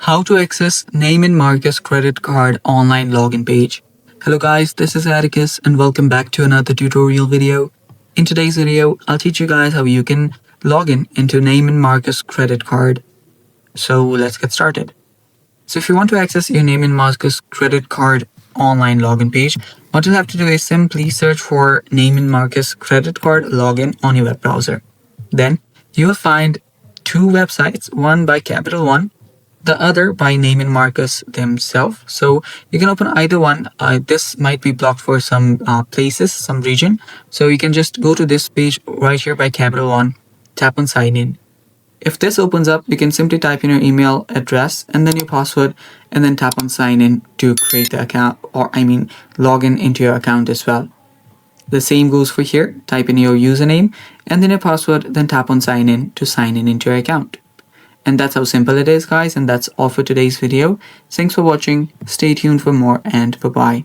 How to access Neiman Marcus credit card online login page. Hello guys, this is Atticus and welcome back to another tutorial video. In today's video, I'll teach you guys how you can log in into Neiman Marcus credit card. So let's get started. So if you want to access your Neiman Marcus credit card online login page, what you'll have to do is simply search for Neiman Marcus credit card login on your web browser. Then you will find two websites, one by Capital One, the other by Neiman Marcus themselves. So you can open either one. This might be blocked for some places, some region. So you can just go to this page right here by Capital One, tap on sign in. If this opens up, you can simply type in your email address and then your password and then tap on sign in to create the account, log in into your account as well. The same goes for here. Type in your username and then your password, then tap on sign in to sign in into your account. And that's how simple it is, guys, and that's all for today's video. Thanks for watching. Stay tuned for more, and bye-bye.